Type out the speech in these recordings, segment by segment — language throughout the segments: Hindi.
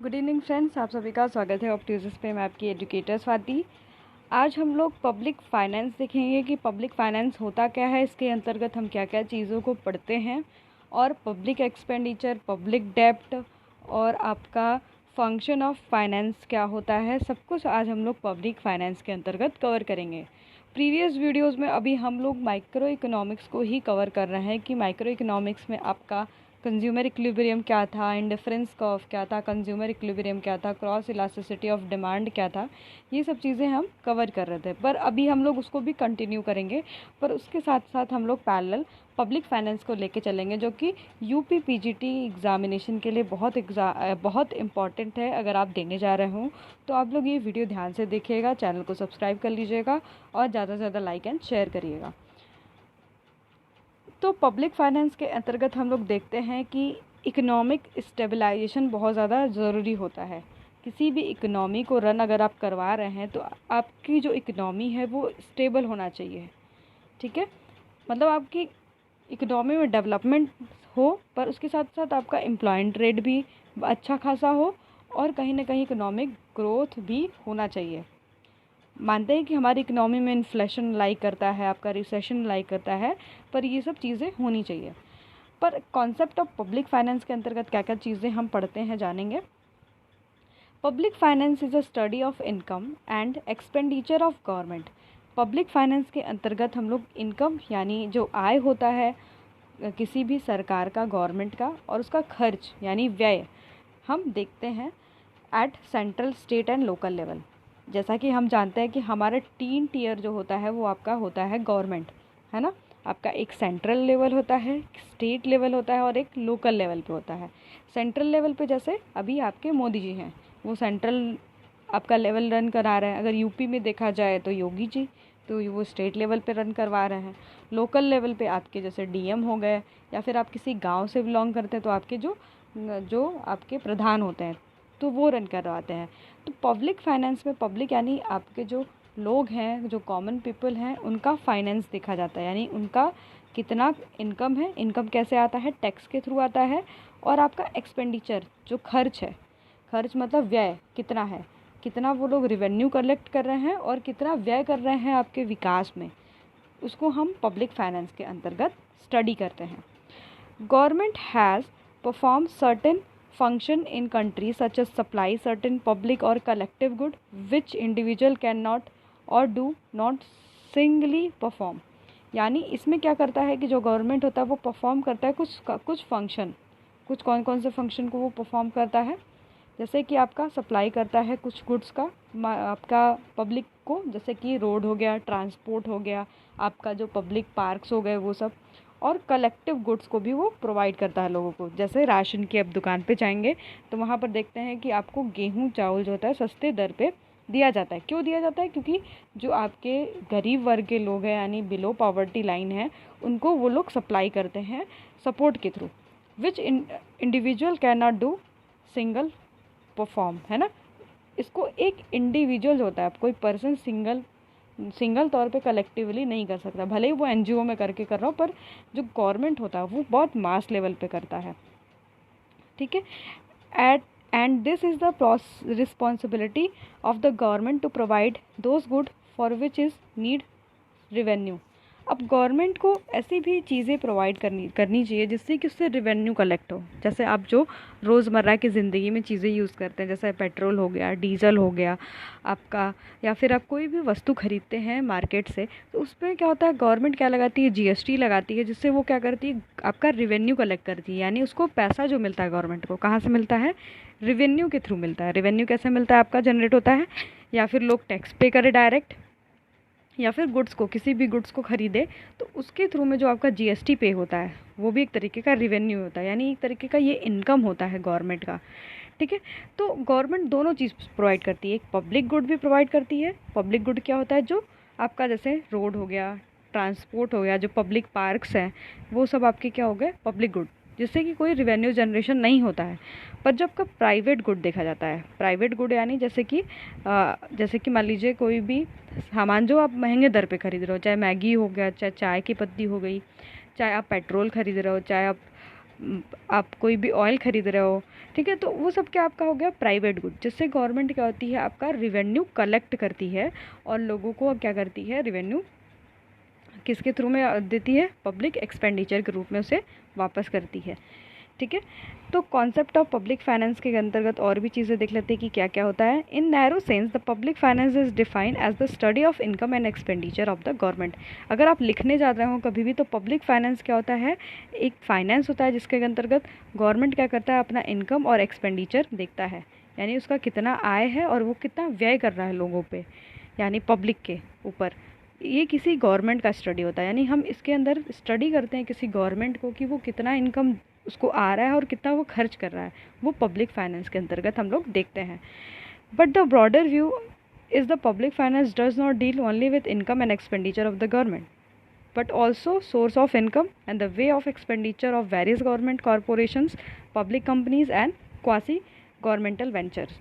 गुड इवनिंग फ्रेंड्स, आप सभी का स्वागत है ऑप्टिक्स पे। मैं आपकी एजुकेटर स्वाति। आज हम लोग पब्लिक फाइनेंस देखेंगे कि पब्लिक फाइनेंस होता क्या है, इसके अंतर्गत हम क्या क्या चीज़ों को पढ़ते हैं और पब्लिक एक्सपेंडिचर, पब्लिक डेब्ट और आपका फंक्शन ऑफ फाइनेंस क्या होता है, सब कुछ आज हम लोग पब्लिक फाइनेंस के अंतर्गत कवर करेंगे। प्रीवियस वीडियोज़ में अभी हम लोग माइक्रो इकोनॉमिक्स को ही कवर कर रहे हैं कि माइक्रो इकोनॉमिक्स में आपका कंज्यूमर इक्विलिब्रियम क्या था, इंडिफरेंस कर्व क्या था, कंज्यूमर इक्विलिब्रियम क्या था, क्रॉस इलास्टिसिटी ऑफ डिमांड क्या था, ये सब चीज़ें हम कवर कर रहे थे। पर अभी हम लोग उसको भी कंटिन्यू करेंगे, पर उसके साथ साथ हम लोग पैरेलल पब्लिक फाइनेंस को लेके चलेंगे, जो कि यूपी पीजीटी एग्जामिनेशन के लिए बहुत इंपॉर्टेंट है। अगर आप देने जा रहे हो तो आप लोग ये वीडियो ध्यान से देखिएगा, चैनल को सब्सक्राइब कर लीजिएगा और ज़्यादा से ज़्यादा लाइक एंड शेयर करिएगा। तो पब्लिक फाइनेंस के अंतर्गत हम लोग देखते हैं कि इकोनॉमिक स्टेबलाइजेशन बहुत ज़्यादा ज़रूरी होता है। किसी भी इकोनॉमी को रन अगर आप करवा रहे हैं तो आपकी जो इकोनॉमी है वो स्टेबल होना चाहिए, ठीक है। मतलब आपकी इकोनॉमी में डेवलपमेंट हो, पर उसके साथ साथ आपका एम्प्लॉयमेंट रेट भी अच्छा खासा हो और कहीं ना कहीं इकोनॉमिक ग्रोथ भी होना चाहिए। मानते हैं कि हमारी इकोनॉमी में इन्फ्लेशन लाइक करता है, आपका रिसेशन लाइक करता है, पर ये सब चीज़ें होनी चाहिए। पर कॉन्सेप्ट ऑफ पब्लिक फाइनेंस के अंतर्गत क्या क्या चीज़ें हम पढ़ते हैं जानेंगे। Public finance is a study of income and expenditure of government. Public finance के अंतर्गत हम लोग इनकम यानी जो आय होता है किसी भी सरकार का, गवर्नमेंट का, और उसका खर्च यानी व्यय हम देखते हैं at central, state and local level. जैसा कि हम जानते हैं कि हमारा 3 टियर जो होता है वो आपका होता है गवर्नमेंट, है ना। आपका एक सेंट्रल लेवल होता है, स्टेट लेवल होता है और एक लोकल लेवल पे होता है। सेंट्रल लेवल पे जैसे अभी आपके मोदी जी हैं, वो सेंट्रल आपका लेवल रन करा रहे हैं। अगर यूपी में देखा जाए तो योगी जी, तो वो स्टेट लेवल पे रन करवा रहे हैं। लोकल लेवल पे आपके जैसे डीएम हो गए, या फिर आप किसी गांव से बिलोंग करते हैं तो आपके जो आपके प्रधान होते हैं तो वो रन करवाते हैं। तो पब्लिक फाइनेंस में पब्लिक यानी आपके जो लोग हैं, जो कॉमन पीपल हैं, उनका फाइनेंस देखा जाता है, यानी उनका कितना इनकम है, इनकम कैसे आता है, टैक्स के थ्रू आता है, और आपका एक्सपेंडिचर जो खर्च है, खर्च मतलब व्यय कितना है, कितना वो लोग रिवेन्यू कलेक्ट कर रहे हैं और कितना व्यय कर रहे हैं आपके विकास में, उसको हम पब्लिक फाइनेंस के अंतर्गत स्टडी करते हैं। Government has perform certain function in countries such as supply certain public or collective good which individual cannot or do not singly perform। यानी इसमें क्या करता है कि जो गवर्नमेंट होता है वो परफॉर्म करता है कुछ फंक्शन। कुछ कौन कौन से फंक्शन को वो परफॉर्म करता है, जैसे कि आपका सप्लाई करता है कुछ गुड्स का आपका पब्लिक को, जैसे कि रोड हो गया, ट्रांसपोर्ट हो गया, आपका जो पब्लिक पार्क्स हो गए वो सब, और कलेक्टिव गुड्स को भी वो प्रोवाइड करता है लोगों को। जैसे राशन की अब दुकान पे जाएंगे तो वहाँ पर देखते हैं कि आपको गेहूँ चावल जो होता है सस्ते दर पे दिया जाता है। क्यों दिया जाता है? क्योंकि जो आपके गरीब वर्ग के लोग हैं यानी बिलो पॉवर्टी लाइन है, उनको वो लोग सप्लाई करते हैं सपोर्ट के through, which individual can not do single perform, है ना। इसको एक इंडिविजुअल होता है, कोई पर्सन सिंगल तौर पे कलेक्टिवली नहीं कर सकता, भले ही वो एनजीओ में करके कर रहा हो, पर जो गवर्नमेंट होता है वो बहुत मास लेवल पे करता है, ठीक है। And this is the responsibility of the government to provide those good for which is need revenue. अब गवर्नमेंट को ऐसी भी चीज़ें प्रोवाइड करनी चाहिए जिससे कि उससे रिवेन्यू कलेक्ट हो। जैसे आप जो रोज़मर्रा की ज़िंदगी में चीज़ें यूज़ करते हैं, जैसे पेट्रोल हो गया, डीजल हो गया आपका, या फिर आप कोई भी वस्तु खरीदते हैं मार्केट से, तो उस पर क्या होता है, गवर्नमेंट क्या लगाती है, जीएसटी लगाती है, जिससे वो क्या करती है, आपका रिवेन्यू कलेक्ट करती है। यानी उसको पैसा जो मिलता है गवर्नमेंट को कहाँ से मिलता है, रिवेन्यू के थ्रू मिलता है। रिवेन्यू कैसे मिलता है, आपका जनरेट होता है, या फिर लोग टैक्स पे करे डायरेक्ट, या फिर गुड्स को, किसी भी गुड्स को खरीदे तो उसके थ्रू में जो आपका जीएसटी पे होता है वो भी एक तरीके का रिवेन्यू होता है, यानी एक तरीके का ये इनकम होता है गवर्नमेंट का, ठीक है। तो गवर्नमेंट दोनों चीज़ प्रोवाइड करती है, एक पब्लिक गुड भी प्रोवाइड करती है। पब्लिक गुड क्या होता है, जो आपका जैसे रोड हो गया, ट्रांसपोर्ट हो गया, जो पब्लिक पार्क्स हैं, वो सब आपके क्या हो गए, पब्लिक गुड, जिससे कि कोई रिवेन्यू जनरेशन नहीं होता है। पर जब का प्राइवेट गुड देखा जाता है, प्राइवेट गुड यानी जैसे कि मान लीजिए कोई भी सामान जो आप महंगे दर पे खरीद रहे हो, चाहे मैगी हो गया, चाहे चाय की पत्ती हो गई, चाहे आप पेट्रोल खरीद रहे हो, चाहे आप आप कोई भी ऑयल खरीद रहे हो, ठीक है, तो वो सब क्या आपका हो गया प्राइवेट गुड, जिससे गवर्नमेंट क्या होती है आपका रिवेन्यू कलेक्ट करती है और लोगों को क्या करती है रिवेन्यू किसके थ्रू में देती है, पब्लिक एक्सपेंडिचर के रूप में उसे वापस करती है। ठीक है, तो कॉन्सेप्ट ऑफ पब्लिक फाइनेंस के अंतर्गत और भी चीज़ें देख लेते हैं कि क्या क्या होता है। In narrow sense the public finance is defined as the study of income and expenditure of the government. अगर आप लिखने जा रहे हो कभी भी तो पब्लिक फाइनेंस क्या होता है, एक फाइनेंस होता है जिसके अंतर्गत गवर्नमेंट क्या करता है अपना इनकम और एक्सपेंडिचर देखता है, यानी उसका कितना आय है और वो कितना व्यय कर रहा है लोगों पे, यानी पब्लिक के ऊपर। ये किसी गवर्नमेंट का स्टडी होता है, यानी हम इसके अंदर स्टडी करते हैं किसी गवर्नमेंट को कि वो कितना इनकम उसको आ रहा है और कितना वो खर्च कर रहा है, वो पब्लिक फाइनेंस के अंतर्गत हम लोग देखते हैं। But the broader view is the public finance does not deal only with income and expenditure of the government but also source of income and the way of expenditure of various government corporations, public companies and quasi governmental ventures।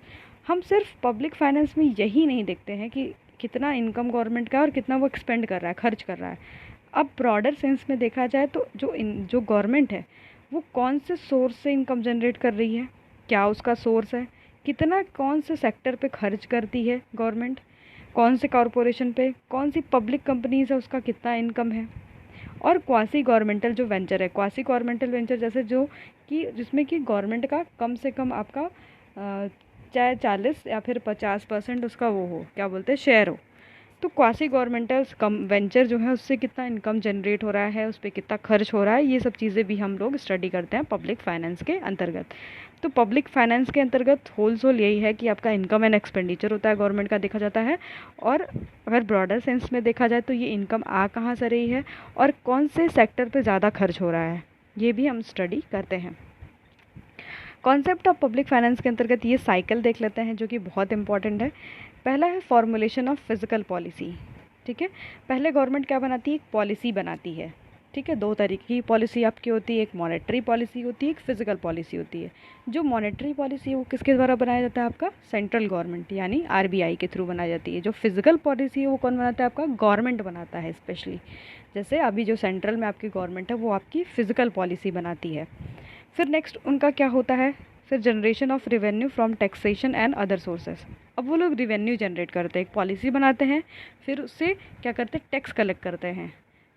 हम सिर्फ पब्लिक फाइनेंस में यही नहीं देखते हैं कि कितना इनकम गवर्नमेंट का और कितना वो एक्सपेंड कर रहा है, खर्च कर रहा है। अब ब्रॉडर सेंस में देखा जाए तो जो गवर्नमेंट है वो कौन से सोर्स से इनकम जनरेट कर रही है, क्या उसका सोर्स है, कितना कौन से सेक्टर पे खर्च करती है गवर्नमेंट, कौन से कॉरपोरेशन पे, कौन सी पब्लिक कंपनीज है उसका कितना इनकम है, और क्वासी गवर्नमेंटल जो वेंचर है, क्वासी गवर्नमेंटल वेंचर जैसे जो कि जिसमें कि गवर्नमेंट का कम से कम आपका चाहे 40 या फिर 50% उसका वो हो, क्या बोलते हैं, शेयर हो। तो क्वासी गवर्नमेंटल वेंचर जो है उससे कितना इनकम जनरेट हो रहा है, उस पर कितना खर्च हो रहा है, ये सब चीज़ें भी हम लोग स्टडी करते हैं पब्लिक फाइनेंस के अंतर्गत। तो पब्लिक फाइनेंस के अंतर्गत होल सोल यही है कि आपका इनकम एंड एक्सपेंडिचर होता है, गवर्नमेंट का देखा जाता है, और अगर ब्रॉडर सेंस में देखा जाए तो ये इनकम आ कहाँ से रही है और कौन से सेक्टर पे ज़्यादा खर्च हो रहा है, ये भी हम स्टडी करते हैं। कॉन्सेप्ट ऑफ पब्लिक फाइनेंस के अंतर्गत ये साइकिल देख लेते हैं जो कि बहुत इंपॉर्टेंट है। पहला है फॉर्मुलेशन ऑफ फिजिकल पॉलिसी। ठीक है, पहले गवर्नमेंट क्या बनाती है, एक पॉलिसी बनाती है। ठीक है, दो तरीके की पॉलिसी आपकी होती है, एक मॉनेटरी पॉलिसी होती है, एक फिजिकल पॉलिसी होती है। जो मॉनेटरी पॉलिसी है वो किसके द्वारा बनाया जाता है, आपका सेंट्रल गवर्नमेंट यानी आरबीआई के थ्रू बनाई जाती है। जो फिजिकल पॉलिसी है वो कौन बनाता है, आपका गवर्नमेंट बनाता है स्पेशली। जैसे अभी जो सेंट्रल में आपकी गवर्नमेंट है वो आपकी फिजिकल पॉलिसी बनाती है। फिर नेक्स्ट उनका क्या होता है, फिर generation of revenue from taxation and other sources. अब वो लोग रिवेन्यू जनरेट करते हैं, एक पॉलिसी बनाते हैं, फिर उससे क्या करते हैं, टैक्स कलेक्ट करते हैं।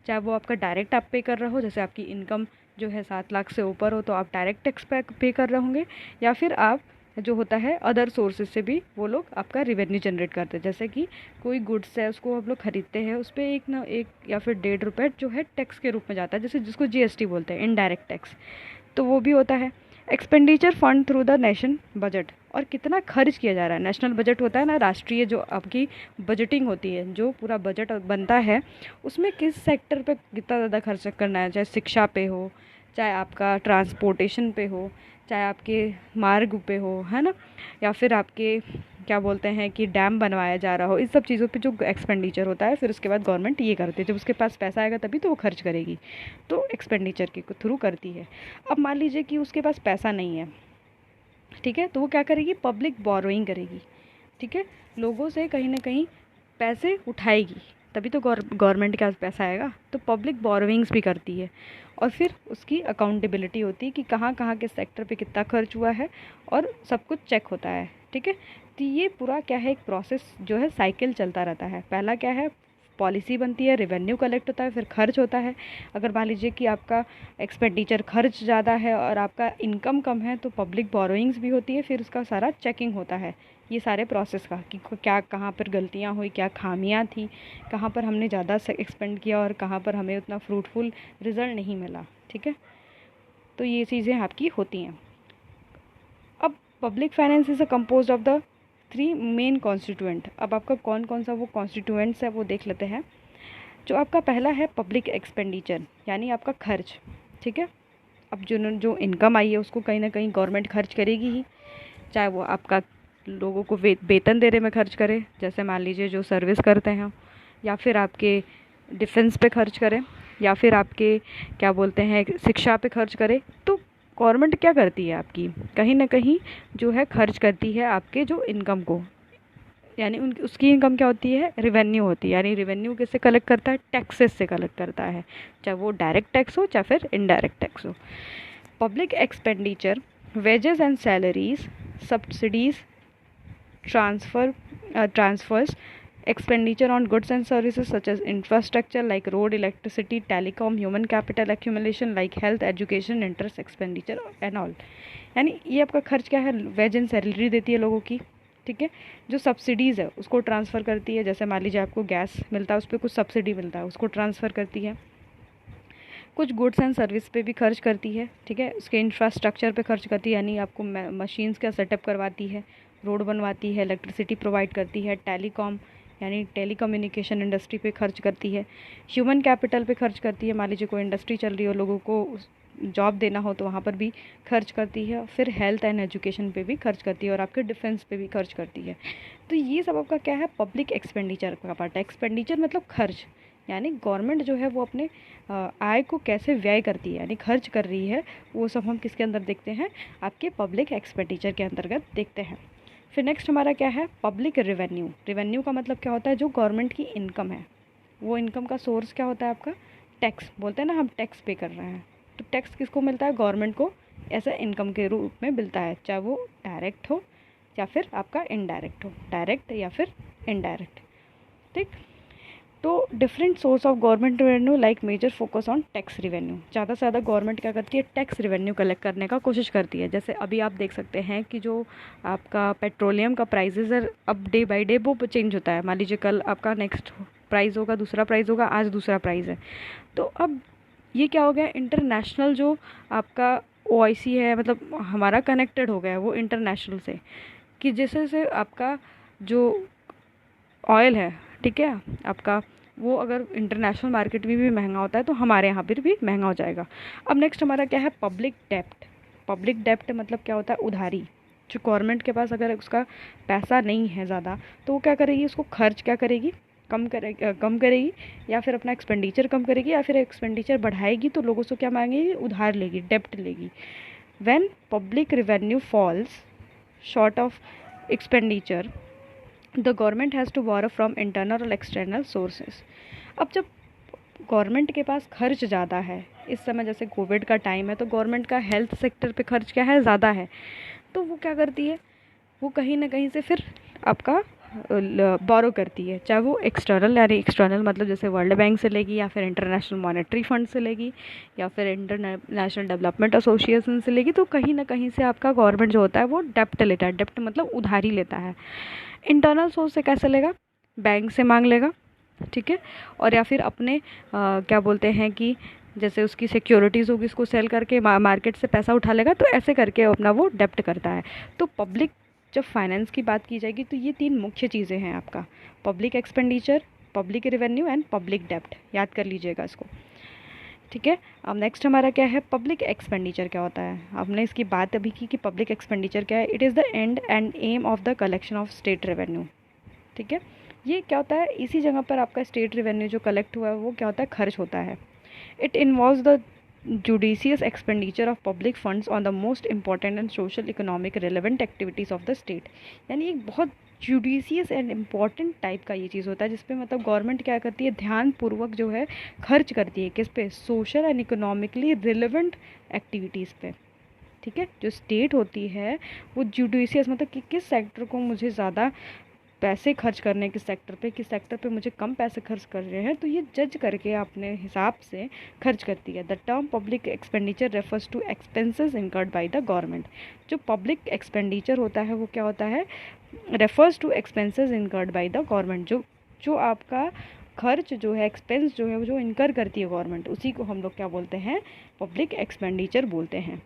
चाहे वो आपका डायरेक्ट आप पे कर रहे हो, जैसे आपकी इनकम जो है 7 लाख से ऊपर हो तो आप डायरेक्ट टैक्स पे कर रहे होंगे, या फिर आप जो होता है अदर सोर्सेज से भी वो लोग आपका रिवेन्यू जनरेट करते हैं। जैसे कि कोई गुड्स है उसको आप लोग खरीदते हैं, उस पर एक या फिर 1.5 रुपये जो है टैक्स के रूप में जाता है, जैसे जिसको जीएसटी बोलते हैं, इनडायरेक्ट टैक्स, तो वो भी होता है। Expenditure fund through the nation budget, और कितना खर्च किया जा रहा है। नेशनल बजट होता है ना, राष्ट्रीय जो आपकी बजटिंग होती है, जो पूरा बजट बनता है उसमें किस सेक्टर पे कितना ज़्यादा खर्च करना है, चाहे शिक्षा पे हो, चाहे आपका ट्रांसपोर्टेशन पे हो, चाहे आपके मार्ग पे हो, है ना, या फिर आपके क्या बोलते हैं कि डैम बनवाया जा रहा हो, इस सब चीज़ों पे जो एक्सपेंडिचर होता है फिर उसके बाद गवर्नमेंट ये करती है, जब उसके पास पैसा आएगा तभी तो वो खर्च करेगी, तो एक्सपेंडिचर के थ्रू करती है। अब मान लीजिए कि उसके पास पैसा नहीं है, ठीक है, तो वो क्या करेगी, पब्लिक बोरोइंग करेगी। ठीक है, लोगों से कहीं ना कहीं पैसे उठाएगी, तभी तो गवर्नमेंट के पास पैसा आएगा, तो पब्लिक बोरोइंग्स भी करती है, और फिर उसकी अकाउंटेबिलिटी होती है कि कहाँ कहाँ के सेक्टर पे कितना खर्च हुआ है और सब कुछ चेक होता है। ठीक है, तो ये पूरा क्या है, एक प्रोसेस जो है साइकिल चलता रहता है। पहला क्या है, पॉलिसी बनती है, रेवेन्यू कलेक्ट होता है, फिर खर्च होता है। अगर मान लीजिए कि आपका एक्सपेंडिचर खर्च ज़्यादा है और आपका इनकम कम है तो पब्लिक बोरोइंग्स भी होती है, फिर उसका सारा चेकिंग होता है ये सारे प्रोसेस का कि क्या कहाँ पर गलतियाँ हुई, क्या खामियाँ थी, कहाँ पर हमने ज़्यादा एक्सपेंड किया और कहाँ पर हमें उतना फ्रूटफुल रिज़ल्ट नहीं मिला। ठीक है, तो ये चीज़ें आपकी होती हैं। अब public finance is a compose of the 3 main constituent. अब आपका कौन कौन सा वो कॉन्स्टिट्यूएंट्स है वो देख लेते हैं। जो आपका पहला है पब्लिक एक्सपेंडिचर, यानी आपका खर्च। ठीक है, अब जो इनकम आई है उसको कहीं ना कहीं गवर्नमेंट खर्च करेगी ही, चाहे वो आपका लोगों को वेतन देने में खर्च करे, जैसे मान लीजिए जो सर्विस करते हैं, या फिर आपके डिफेंस पे खर्च करें, या फिर आपके क्या बोलते हैं शिक्षा पे खर्च करे। तो गवर्नमेंट क्या करती है आपकी, कहीं ना कहीं जो है खर्च करती है आपके जो इनकम को, यानी उसकी इनकम क्या होती है, रिवेन्यू होती है। यानी रिवेन्यू किससे कलेक्ट करता है, टैक्सेस से कलेक्ट करता है, चाहे वो डायरेक्ट टैक्स हो चाहे फिर इनडायरेक्ट टैक्स हो। Public expenditure, wages and salaries, subsidies, transfers, expenditure on goods and services such as infrastructure like road, electricity, telecom, human capital accumulation like health, education, interest expenditure and all. यानी ये आपका खर्च क्या है, वेज एंड सैलरी देती है लोगों की, ठीक है। जो सब्सिडीज़ है उसको ट्रांसफ़र करती है, जैसे मान लीजिए आपको गैस मिलता है उस पर कुछ सब्सिडी मिलता है, उसको ट्रांसफ़र करती है। कुछ गुड्स एंड सर्विस पे भी खर्च करती है, ठीक है। उसके इंफ्रास्ट्रक्चर पे खर्च करती है, यानी आपको मशीन्स का सेटअप करवाती है, रोड बनवाती है, इलेक्ट्रिसिटी प्रोवाइड करती है, टेलीकॉम यानी टेलीकम्युनिकेशन इंडस्ट्री पे खर्च करती है, ह्यूमन कैपिटल पे खर्च करती है, मान लीजिए कोई इंडस्ट्री चल रही हो, लोगों को जॉब देना हो तो वहाँ पर भी खर्च करती है, फिर हेल्थ एंड एजुकेशन पे भी खर्च करती है, और आपके डिफेंस पे भी खर्च करती है। तो ये सब आपका क्या है, पब्लिक एक्सपेंडिचर का पार्ट है। एक्सपेंडिचर मतलब खर्च, यानी गवर्नमेंट जो है वो अपने आय को कैसे व्यय करती है, यानी खर्च कर रही है, वो सब हम किसके अंदर देखते हैं, आपके पब्लिक एक्सपेंडिचर के अंतर्गत देखते हैं। फिर नेक्स्ट हमारा क्या है, पब्लिक रेवेन्यू। रेवेन्यू का मतलब क्या होता है, जो गवर्नमेंट की इनकम है, वो इनकम का सोर्स क्या होता है आपका, टैक्स। बोलते हैं ना हम टैक्स पे कर रहे हैं, तो टैक्स किसको मिलता है, गवर्नमेंट को ऐसा इनकम के रूप में मिलता है, चाहे वो डायरेक्ट हो या फिर आपका इनडायरेक्ट हो, डायरेक्ट या फिर इनडायरेक्ट, ठीक। तो different source of government revenue like major focus on tax revenue. ज़्यादा से ज़्यादा गवर्नमेंट क्या करती है, टैक्स रेवेन्यू कलेक्ट करने का कोशिश करती है। जैसे अभी आप देख सकते हैं कि जो आपका पेट्रोलियम का प्राइजेज़ है, अब डे बाय डे वो चेंज होता है। मान लीजिए कल आपका नेक्स्ट प्राइस होगा, दूसरा प्राइस होगा, आज दूसरा प्राइस है। तो अब ये क्या हो गया, इंटरनेशनल जो आपका OIC है, मतलब हमारा कनेक्टेड हो गया है वो इंटरनेशनल से, कि जैसे से आपका जो ऑयल है, ठीक है, आपका वो अगर इंटरनेशनल मार्केट में भी महंगा होता है तो हमारे यहाँ पर भी महंगा हो जाएगा। अब नेक्स्ट हमारा क्या है, पब्लिक डेप्ट। पब्लिक डेप्ट मतलब क्या होता है, उधारी। जो गवर्नमेंट के पास अगर उसका पैसा नहीं है ज़्यादा तो वो क्या करेगी, उसको खर्च क्या करेगी, कम करेगी, या फिर अपना एक्सपेंडिचर कम करेगी, या फिर एक्सपेंडिचर बढ़ाएगी तो लोगों से क्या मांगेगी, उधार लेगी, डेप्ट लेगी। When public revenue falls short of expenditure, the government has to borrow from internal और एक्सटर्नल सोर्सेज। अब जब गवर्नमेंट के पास खर्च ज़्यादा है, इस समय जैसे कोविड का टाइम है तो गवर्नमेंट का हेल्थ सेक्टर पे खर्च क्या है, ज़्यादा है, तो वो क्या करती है, वो कहीं ना कहीं से फिर आपका बोरो करती है, चाहे वो एक्सटर्नल, यानी एक्सटर्नल मतलब जैसे वर्ल्ड बैंक से लेगी, या फिर इंटरनेशनल मॉनेटरी फंड से लेगी, या फिर इंटरनेशनल डेवलपमेंट एसोसिएशन से लेगी। तो कहीं ना कहीं से आपका गवर्नमेंट जो होता है वो डेप्ट लेता है, डेप्ट मतलब उधारी लेता है। इंटरनल सोर्स से कैसे लेगा, बैंक से मांग लेगा, ठीक है, और या फिर अपने क्या बोलते हैं कि जैसे उसकी सिक्योरिटीज़ होगी उसको सेल करके मार्केट से पैसा उठा लेगा, तो ऐसे करके अपना वो डेप्ट करता है। तो पब्लिक जब फाइनेंस की बात की जाएगी तो ये तीन मुख्य चीज़ें हैं आपका, public expenditure, public revenue and public डेप्ट। याद कर लीजिएगा इसको, ठीक है। अब नेक्स्ट हमारा क्या है, पब्लिक एक्सपेंडिचर क्या होता है। हमने इसकी बात अभी की कि पब्लिक एक्सपेंडिचर क्या है, it is the end and aim of the collection of state revenue, ठीक है। ये क्या होता है, इसी जगह पर आपका स्टेट रेवेन्यू जो कलेक्ट हुआ है वो क्या होता है, खर्च होता है। It involves the judicious expenditure of public funds on the most important and social economic relevant activities of the state। यानी एक बहुत जुडिशियस एंड इम्पॉर्टेंट टाइप का ये चीज़ होता है जिसपे मतलब गवर्नमेंट क्या करती है, ध्यानपूर्वक जो है खर्च करती है, किस पे, social and economically relevant activities पे, ठीक है। जो स्टेट होती है वो जुडिशियस मतलब कि किस सेक्टर को मुझे ज़्यादा पैसे खर्च करने, किस सेक्टर पे मुझे कम पैसे खर्च कर रहे हैं, तो ये जज करके अपने हिसाब से खर्च करती है। The term public expenditure refers to expenses incurred by the government. जो पब्लिक एक्सपेंडिचर होता है वो क्या होता है, refers to expenses incurred by the government. जो आपका खर्च जो है, एक्सपेंस जो है, वो जो इनकर करती है गवर्नमेंट, उसी को हम लोग क्या बोलते हैं, पब्लिक एक्सपेंडिचर बोलते हैं।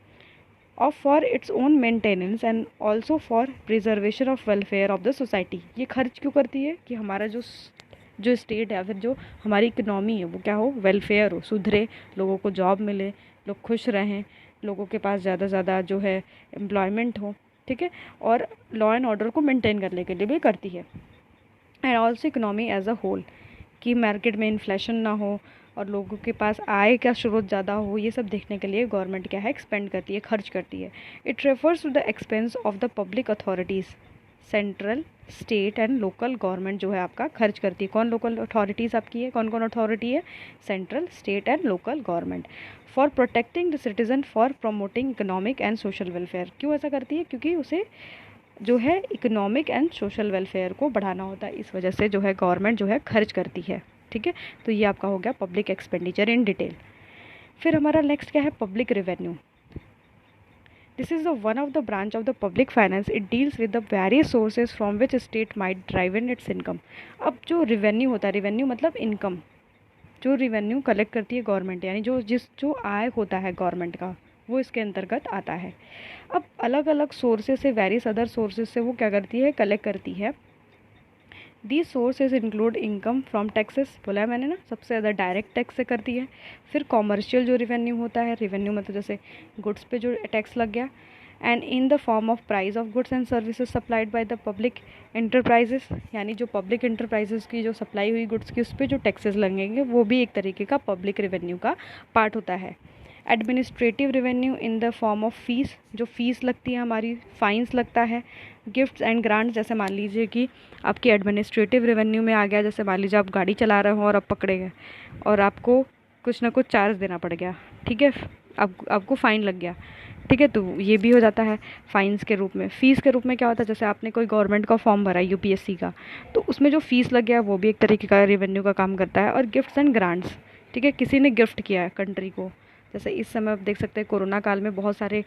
Of for its own maintenance and also for preservation of welfare of the society. ये खर्च क्यों करती है कि हमारा जो स्टेट है, फिर जो हमारी इकनॉमी है वो क्या हो, वेलफेयर हो, सुधरे, लोगों को जॉब मिले, लोग खुश रहें, लोगों के पास ज़्यादा से ज़्यादा जो है एम्प्लॉयमेंट हो, ठीक है, और लॉ एंड ऑर्डर को मेंटेन करने के लिए भी करती है। And also economy as a whole, कि मार्केट में इन्फ्लेशन ना हो और लोगों के पास आय का स्रोत ज़्यादा हो, ये सब देखने के लिए गवर्नमेंट क्या है, एक्सपेंड करती है, खर्च करती है। It refers to the expense of the public authorities central, state and local government जो है आपका खर्च करती है। कौन लोकल अथॉरिटीज़ आपकी है, कौन कौन अथॉरिटी है? Central, state and local government. For protecting the citizen, for promoting economic and social welfare. क्यों ऐसा करती है? क्योंकि उसे जो है इकोनॉमिक एंड सोशल वेलफेयर को बढ़ाना होता है, इस वजह से जो है गवर्नमेंट जो है खर्च करती है। ठीक है, तो ये आपका हो गया पब्लिक एक्सपेंडिचर इन डिटेल। फिर हमारा नेक्स्ट क्या है? Public revenue. This is the one of the branch of the public finance. It deals with the various sources from which state might derive in its income. अब जो रेवेन्यू होता है, रेवेन्यू मतलब इनकम, जो रेवेन्यू कलेक्ट करती है गवर्नमेंट, यानी जो आय होता है गवर्नमेंट का, वो इसके अंतर्गत आता है। अब अलग अलग सोर्सेज से, वेरियस अदर सोर्सेज से वो क्या करती है? कलेक्ट करती है। These sources include income from taxes, बोला है मैंने ना, सबसे ज़्यादा डायरेक्ट टैक्स से करती है। फिर कॉमर्शियल जो रेवेन्यू होता है, रेवेन्यू मतलब जैसे गुड्स पे जो टैक्स लग गया, and in the form of price of goods and services supplied by the public enterprises, यानी जो पब्लिक इंटरप्राइजेस की जो सप्लाई हुई गुड्स की, उस पर जो टैक्सेस लगेंगे वो भी एक तरीके का पब्लिक रेवेन्यू का पार्ट होता है। Administrative revenue in the form of fees, जो फीस लगती है हमारी, फाइन्स लगता है। गिफ्ट्स एंड ग्रांट्स, जैसे मान लीजिए कि आपकी एडमिनिस्ट्रेटिव रेवेन्यू में आ गया, जैसे मान लीजिए आप गाड़ी चला रहे हो और आप पकड़े गए और आपको कुछ ना कुछ चार्ज देना पड़ गया, ठीक है, आपको फ़ाइन लग गया, ठीक है, तो ये भी हो जाता है फाइन्स के रूप में। फ़ीस के रूप में क्या होता है? जैसे आपने कोई गवर्नमेंट का फॉर्म भरा यूपीएससी का, तो उसमें जो फ़ीस लग गया वो भी एक तरीके का रेवेन्यू का काम करता है। और गिफ्ट्स एंड ग्रांट्स, ठीक है, किसी ने गिफ्ट किया है कंट्री को, जैसे इस समय आप देख सकते हैं कोरोना काल में बहुत सारे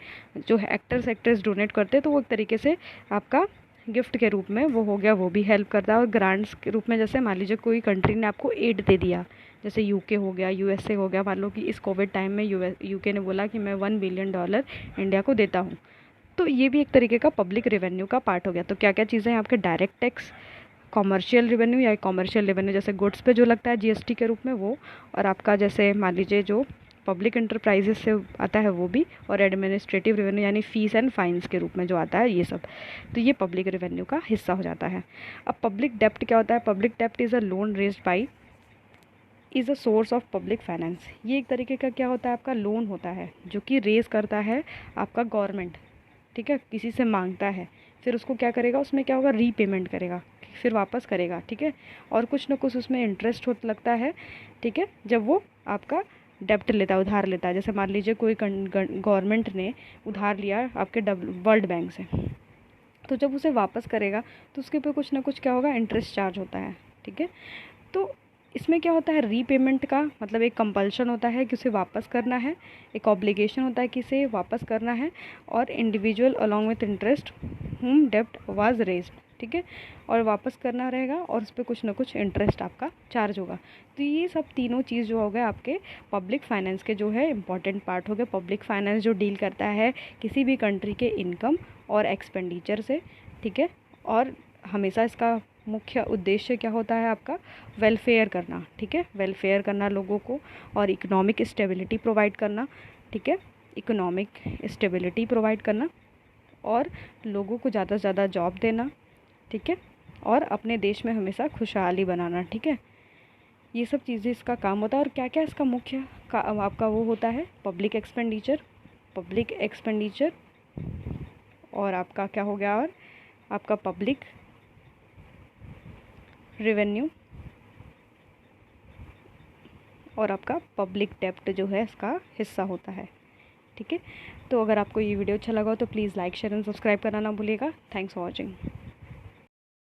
जो एक्टर्स डोनेट करते हैं, तो वो एक तरीके से आपका गिफ्ट के रूप में वो हो गया, वो भी हेल्प करता है। और ग्रांट्स के रूप में जैसे मान लीजिए कोई कंट्री ने आपको एड दे दिया, जैसे यूके हो गया, यूएसए हो गया, मान लो कि इस कोविड टाइम में यूके ने बोला कि मैं $1 बिलियन इंडिया को देता हूँ, तो ये भी एक तरीके का पब्लिक रेवेन्यू का पार्ट हो गया। तो क्या क्या चीज़ें हैं आपके? डायरेक्ट टैक्स, कॉमर्शियल रेवेन्यू या कॉमर्शियल रेवेन्यू जैसे गुड्स पे जो लगता है जीएसटी के रूप में वो, और आपका जैसे मान लीजिए जो पब्लिक इंटरप्राइजेस से आता है वो भी, और एडमिनिस्ट्रेटिव रेवेन्यू यानी फीस एंड फाइन्स के रूप में जो आता है ये सब, तो ये पब्लिक रेवेन्यू का हिस्सा हो जाता है। अब पब्लिक डेप्ट क्या होता है? पब्लिक डेप्ट is a loan raised by is a source of public finance. ये एक तरीके का क्या होता है? आपका लोन होता है जो कि रेज करता है आपका गवर्नमेंट, ठीक है, किसी से मांगता है, फिर उसको क्या करेगा, उसमें क्या होगा? रीपेमेंट करेगा, फिर वापस करेगा, ठीक है, और कुछ ना कुछ उसमें इंटरेस्ट लगता है, ठीक है, जब वो आपका डेप्ट लेता है, उधार लेता है। जैसे मान लीजिए कोई गवर्नमेंट ने उधार लिया आपके वर्ल्ड बैंक से, तो जब उसे वापस करेगा तो उसके ऊपर कुछ ना कुछ क्या होगा? इंटरेस्ट चार्ज होता है, ठीक है। तो इसमें क्या होता है? रीपेमेंट का मतलब एक कंपल्शन होता है कि उसे वापस करना है, एक ऑब्लिगेशन होता है कि इसे वापस करना है, और इंडिविजुअल अलॉन्ग विथ इंटरेस्ट हुम डेप्ट वाज रेज्ड, ठीक है, और वापस करना रहेगा और उस पर कुछ ना कुछ इंटरेस्ट आपका चार्ज होगा। तो ये सब तीनों चीज़ जो हो गए आपके पब्लिक फाइनेंस के जो है इंपॉर्टेंट पार्ट हो गए। पब्लिक फाइनेंस जो डील करता है किसी भी कंट्री के इनकम और एक्सपेंडिचर से, ठीक है, और हमेशा इसका मुख्य उद्देश्य क्या होता है? आपका वेलफेयर करना, ठीक है, वेलफेयर करना लोगों को, और इकोनॉमिक स्टेबिलिटी प्रोवाइड करना, ठीक है, इकोनॉमिक स्टेबिलिटी प्रोवाइड करना, और लोगों को ज़्यादा से ज़्यादा जॉब देना, ठीक है, और अपने देश में हमेशा खुशहाली बनाना, ठीक है, ये सब चीज़ें इसका काम होता है। और क्या क्या इसका मुख्य आपका वो होता है? पब्लिक एक्सपेंडिचर, और आपका क्या हो गया? और आपका पब्लिक रेवेन्यू, और आपका पब्लिक डेप्ट जो है इसका हिस्सा होता है, ठीक है। तो अगर आपको ये वीडियो अच्छा लगा हो तो please like, share and subscribe करना ना भूलिएगा। Thanks for watching.